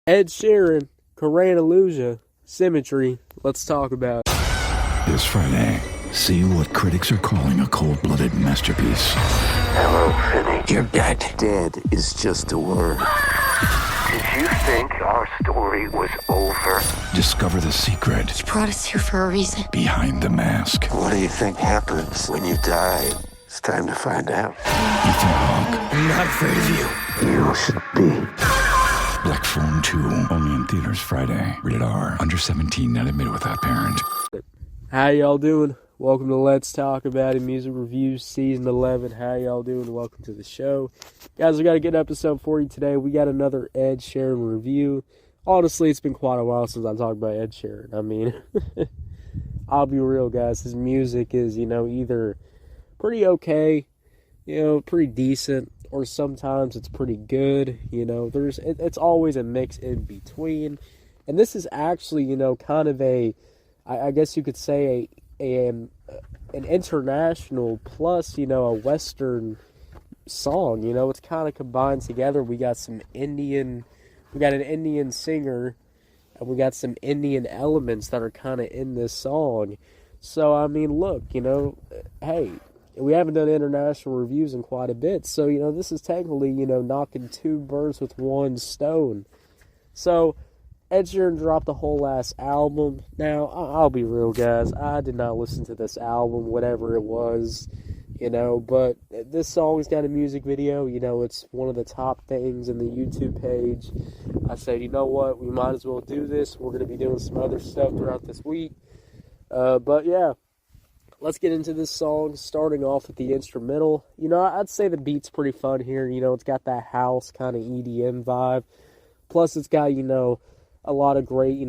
Ed Sheeran, Karan Aujla, Symmetry. Let's talk about it. This Friday, see what critics are calling a cold-blooded masterpiece. Hello, Finny. You're dead. Dead is just a word. Did you think our story was over? Discover the secret He brought us here for a reason. behind the mask. What do you think happens when you die? It's time to find out. Ethan Hawke, I'm not afraid of you. You should be. Black Phone 2, only in theaters Friday. Rated R, under 17, not admitted without parent. How y'all doing? Welcome to Let's Talk About It Music Reviews Season 11. How y'all doing? Welcome to the show. Guys, we got a good episode for you today. We got another Ed Sheeran review. Honestly, it's been quite a while since I talked about Ed Sheeran. I mean, I'll be real, guys. His music is, either pretty okay, pretty decent, or sometimes it's pretty good. It's always a mix in between. And this is actually, kind of I guess you could say an international plus, a Western song. It's kind of combined together. We got an Indian singer, and we got some Indian elements that are kind of in this song. So, I mean, look, hey, we haven't done international reviews in quite a bit. So, this is technically, knocking two birds with one stone. So, Ed Sheeran dropped a whole ass album. Now, I'll be real, guys. I did not listen to this album, whatever it was, but this song's got a music video. It's one of the top things in the YouTube page. I said, you know what? We might as well do this. We're going to be doing some other stuff throughout this week. But yeah, let's get into this song, starting off with the instrumental. I'd say the beat's pretty fun here. It's got that house kind of EDM vibe. Plus, it's got, a lot of great,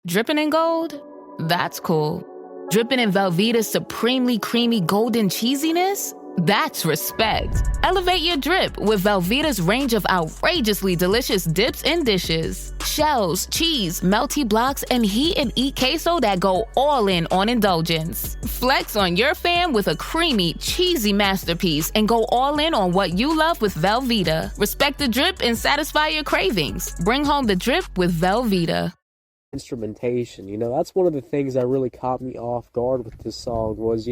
Dripping in gold? That's cool. Dripping in Velveeta's supremely creamy golden cheesiness? That's respect. Elevate your drip with Velveeta's range of outrageously delicious dips and dishes. Shells, cheese, melty blocks, and heat and eat queso that go all in on indulgence. Flex on your fam with a creamy, cheesy masterpiece and go all in on what you love with Velveeta. Respect the drip and satisfy your cravings. Bring home the drip with Velveeta. Instrumentation, that's one of the things that really caught me off guard with this song was,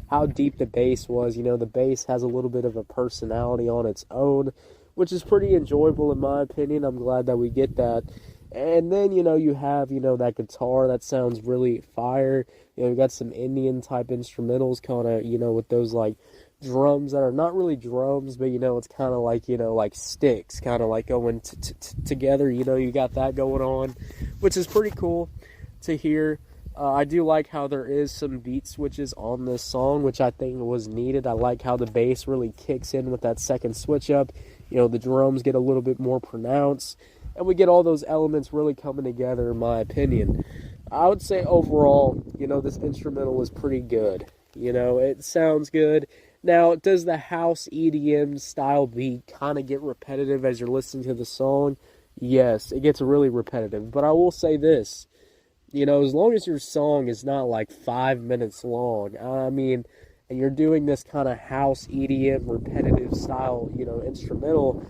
how deep the bass was. The bass has a little bit of a personality on its own, which is pretty enjoyable in my opinion. I'm glad that we get that. And then, you have, that guitar that sounds really fire. You got some Indian type instrumentals kind of, with those like drums that are not really drums, but, it's kind of like, like sticks, kind of like going together. You got that going on, which is pretty cool to hear. I do like how there is some beat switches on this song, which I think was needed. I like how the bass really kicks in with that second switch up. The drums get a little bit more pronounced, and we get all those elements really coming together, in my opinion. I would say overall, this instrumental is pretty good. It sounds good. Now, does the house EDM style beat kind of get repetitive as you're listening to the song? Yes, it gets really repetitive. But I will say this. As long as your song is not like 5 minutes long, and you're doing this kind of house EDM repetitive style, instrumental,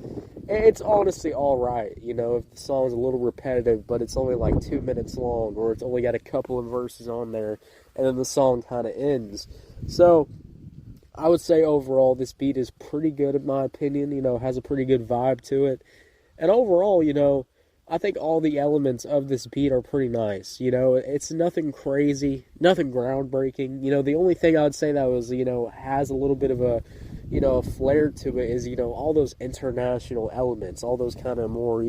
it's honestly all right. If the song's a little repetitive, but it's only like 2 minutes long, or it's only got a couple of verses on there, and then the song kind of ends. So, I would say overall, this beat is pretty good in my opinion, has a pretty good vibe to it. And overall, I think all the elements of this beat are pretty nice. It's nothing crazy, nothing groundbreaking. The only thing I would say that was, has a little bit of a, a flair to it is, all those international elements, all those kind of more,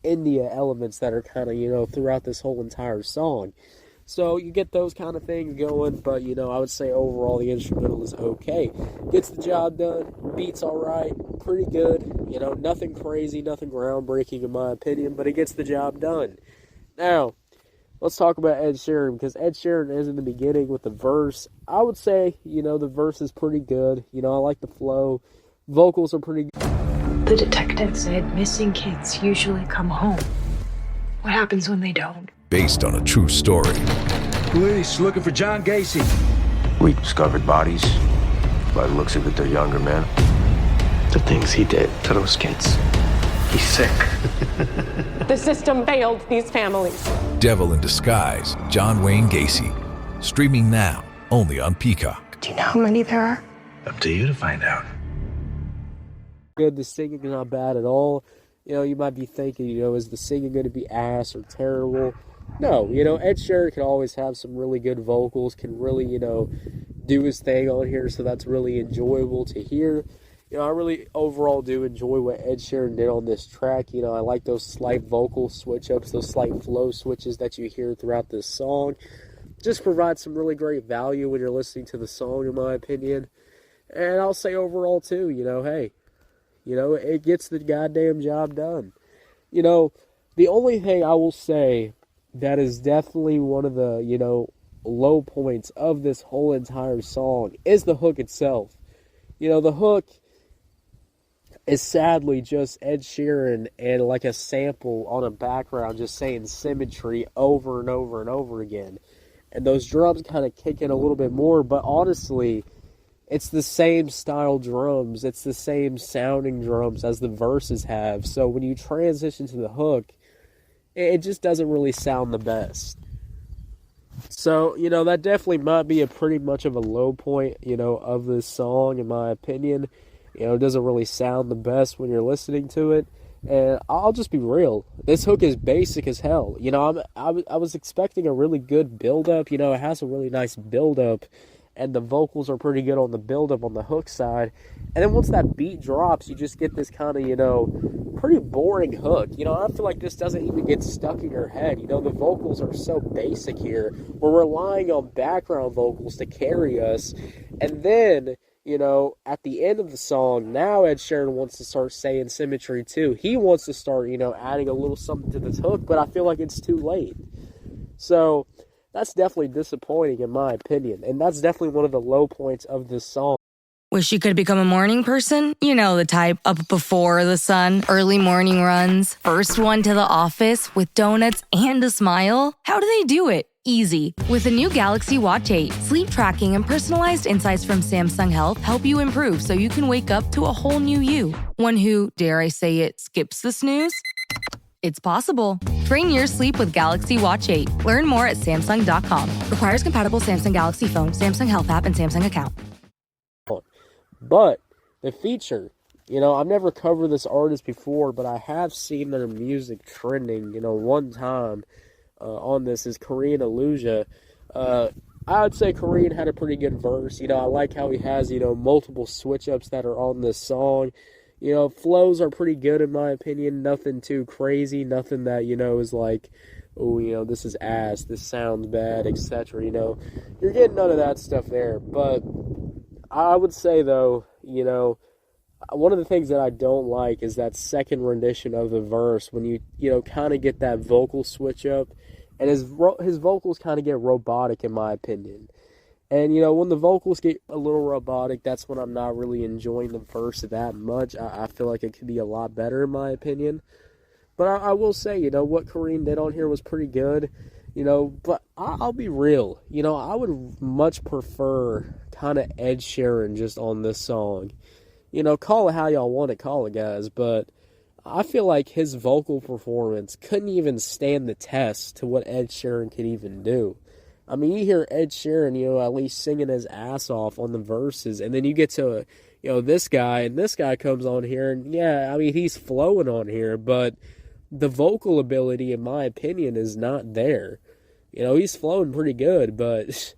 India elements that are kind of, throughout this whole entire song. So you get those kind of things going, but, I would say overall the instrumental is okay. Gets the job done, beat's alright, pretty good, nothing crazy, nothing groundbreaking in my opinion, but it gets the job done. Now, let's talk about Ed Sheeran, because Ed Sheeran is in the beginning with the verse. I would say, the verse is pretty good, I like the flow, vocals are pretty good. The detective said missing kids usually come home. What happens when they don't? Based on a true story. Police looking for John Gacy. We discovered bodies. By the looks of it, they're younger men. The things he did to those kids. He's sick. The system failed these families. Devil in Disguise, John Wayne Gacy. Streaming now, only on Peacock. Do you know how many there are? Up to you to find out. Good, the singing is not bad at all. You know, you might be thinking, you know, is the singing going to be ass or terrible? No, you know, Ed Sheeran can always have some really good vocals, can really, you know, do his thing on here, so that's really enjoyable to hear. You know, I really overall do enjoy what Ed Sheeran did on this track. You know, I like those slight vocal switch-ups, those slight flow switches that you hear throughout this song. Just provide some really great value when you're listening to the song, in my opinion. And I'll say overall, too, you know, hey, you know, it gets the goddamn job done. You know, the only thing I will say that is definitely one of the, you know, low points of this whole entire song is the hook itself. You know, the hook is sadly just Ed Sheeran and like a sample on a background just saying Symmetry over and over and over again. And those drums kind of kick in a little bit more, but honestly, it's the same style drums, it's the same sounding drums as the verses have. So when you transition to the hook, it just doesn't really sound the best. So, you know, that definitely might be a pretty much of a low point, you know, of this song, in my opinion. You know, it doesn't really sound the best when you're listening to it. And I'll just be real. This hook is basic as hell. You know, I was expecting a really good build-up. You know, it has a really nice build-up. And the vocals are pretty good on the build-up on the hook side. And then once that beat drops, you just get this kind of, you know, pretty boring hook. You know, I feel like this doesn't even get stuck in your head. You know, the vocals are so basic here. We're relying on background vocals to carry us. And then, you know, at the end of the song, now Ed Sheeran wants to start saying Symmetry too. He wants to start, you know, adding a little something to this hook, but I feel like it's too late. So that's definitely disappointing in my opinion, and that's definitely one of the low points of this song. Wish you could become a morning person? You know the type, up before the sun, early morning runs, first one to the office with donuts and a smile. How do they do it? Easy. With the new Galaxy Watch 8, sleep tracking and personalized insights from Samsung Health help you improve so you can wake up to a whole new you. One who, dare I say it, skips the snooze? It's possible. Train your sleep with Galaxy Watch 8. Learn more at Samsung.com. Requires compatible Samsung Galaxy phone, Samsung Health app, and Samsung account. But the feature, you know, I've never covered this artist before, but I have seen their music trending, you know, one time on this is Karan Aujla. I would say Karan had a pretty good verse. You know, I like how he has, you know, multiple switch-ups that are on this song. You know, flows are pretty good in my opinion. Nothing too crazy. Nothing that, you know, is like, oh, you know, this is ass, this sounds bad, etc. You know, you're getting none of that stuff there. But I would say, though, you know, one of the things that I don't like is that second rendition of the verse when you know, kind of get that vocal switch up. And his vocals kind of get robotic, in my opinion. And, you know, when the vocals get a little robotic, that's when I'm not really enjoying the verse that much. I feel like it could be a lot better, in my opinion. But I will say, you know, what Karan did on here was pretty good. You know, but I'll be real. You know, I would much prefer kind of Ed Sheeran just on this song. You know, call it how y'all want to call it, guys. But I feel like his vocal performance couldn't even stand the test to what Ed Sheeran could even do. I mean, you hear Ed Sheeran, you know, at least singing his ass off on the verses, and then you get to, you know, this guy, and this guy comes on here, and yeah, I mean, he's flowing on here, but the vocal ability, in my opinion, is not there. You know, he's flowing pretty good, but,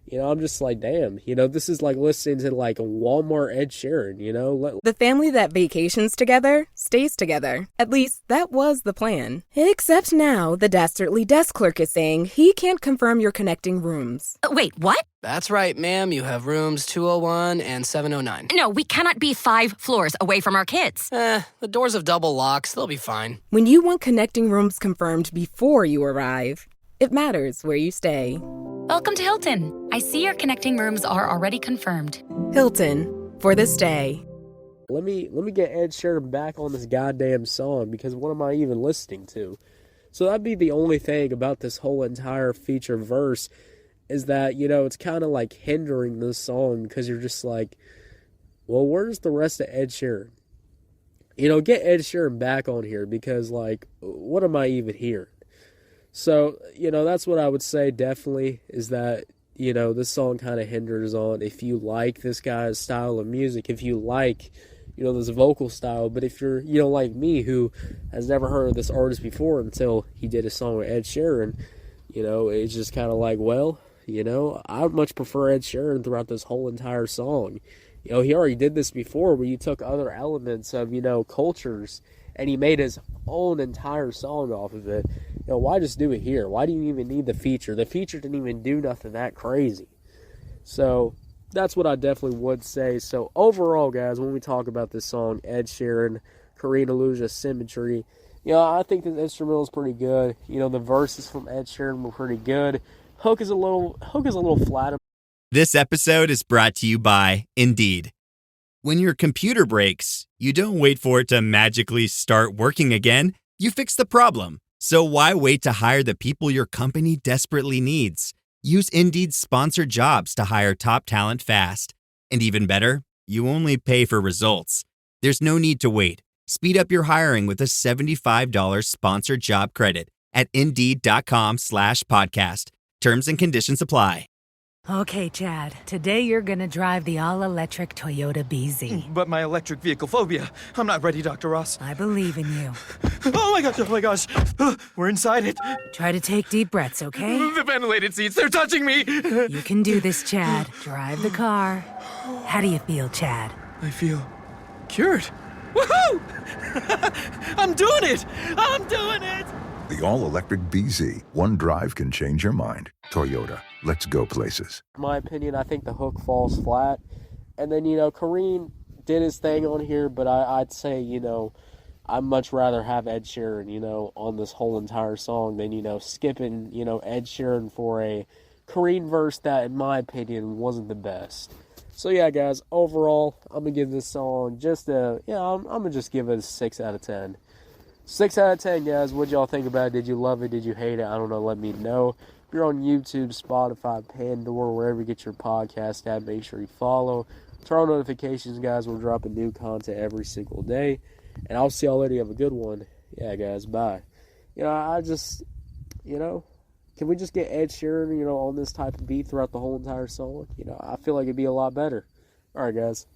you know, I'm just like, damn, you know, this is like listening to, like, Walmart Ed Sheeran, you know? The family that vacations together stays together. At least, that was the plan. Except now, the dastardly desk clerk is saying he can't confirm your connecting rooms. Wait, what? That's right, ma'am. You have rooms 201 and 709. No, we cannot be 5 floors away from our kids. The doors have double locks. They'll be fine. When you want connecting rooms confirmed before you arrive, it matters where you stay. Welcome to Hilton. I see your connecting rooms are already confirmed. Hilton, for the stay. Let me get Ed Sheeran back on this goddamn song, because what am I even listening to? So that'd be the only thing about this whole entire feature verse, is that, you know, it's kind of like hindering this song, because you're just like, well, where's the rest of Ed Sheeran? get Ed Sheeran back on here, because, like, what am I even hearing? So, that's what I would say definitely, is that, this song kind of hinders on if you like this guy's style of music, if you like, this vocal style. But if you're, like me, who has never heard of this artist before until he did a song with Ed Sheeran, it's just kind of like, well, I would much prefer Ed Sheeran throughout this whole entire song. He already did this before, where you took other elements of, cultures, and he made his own entire song off of it. Why just do it here? Why do you even need the feature? The feature didn't even do nothing that crazy. So that's what I definitely would say. So overall, guys, when we talk about this song, Ed Sheeran, Karan Aujla, Symmetry, I think the instrumental is pretty good. The verses from Ed Sheeran were pretty good. Hook is a little flat. This episode is brought to you by Indeed. When your computer breaks, you don't wait for it to magically start working again. You fix the problem. So why wait to hire the people your company desperately needs? Use Indeed's sponsored jobs to hire top talent fast. And even better, you only pay for results. There's no need to wait. Speed up your hiring with a $75 sponsored job credit at Indeed.com/podcast. Terms and conditions apply. Okay, Chad. Today you're gonna drive the all-electric Toyota BZ. But my electric vehicle phobia. I'm not ready, Dr. Ross. I believe in you. Oh my gosh. We're inside it. Try to take deep breaths, okay? The ventilated seats, they're touching me. You can do this, Chad. Drive the car. How do you feel, Chad? I feel cured. Woohoo! I'm doing it! The all-electric BZ. One drive can change your mind. Toyota. Let's go places. In my opinion, I think the hook falls flat. And then, Kareem did his thing on here, but I'd say, I'd much rather have Ed Sheeran, on this whole entire song than, skipping, Ed Sheeran for a Kareem verse that, in my opinion, wasn't the best. So, yeah, guys, overall, I'm going to give this song I'm going to just give it a 6 out of 10. 6 out of 10, guys. What y'all think about it? Did you love it? Did you hate it? I don't know. Let me know. If you're on YouTube, Spotify, Pandora, wherever you get your podcast at, make sure you follow. Turn on notifications, guys. We're dropping new content every single day. And I'll see y'all later. Have a good one. Yeah, guys. Bye. I just, can we just get Ed Sheeran, on this type of beat throughout the whole entire song? I feel like it'd be a lot better. All right, guys.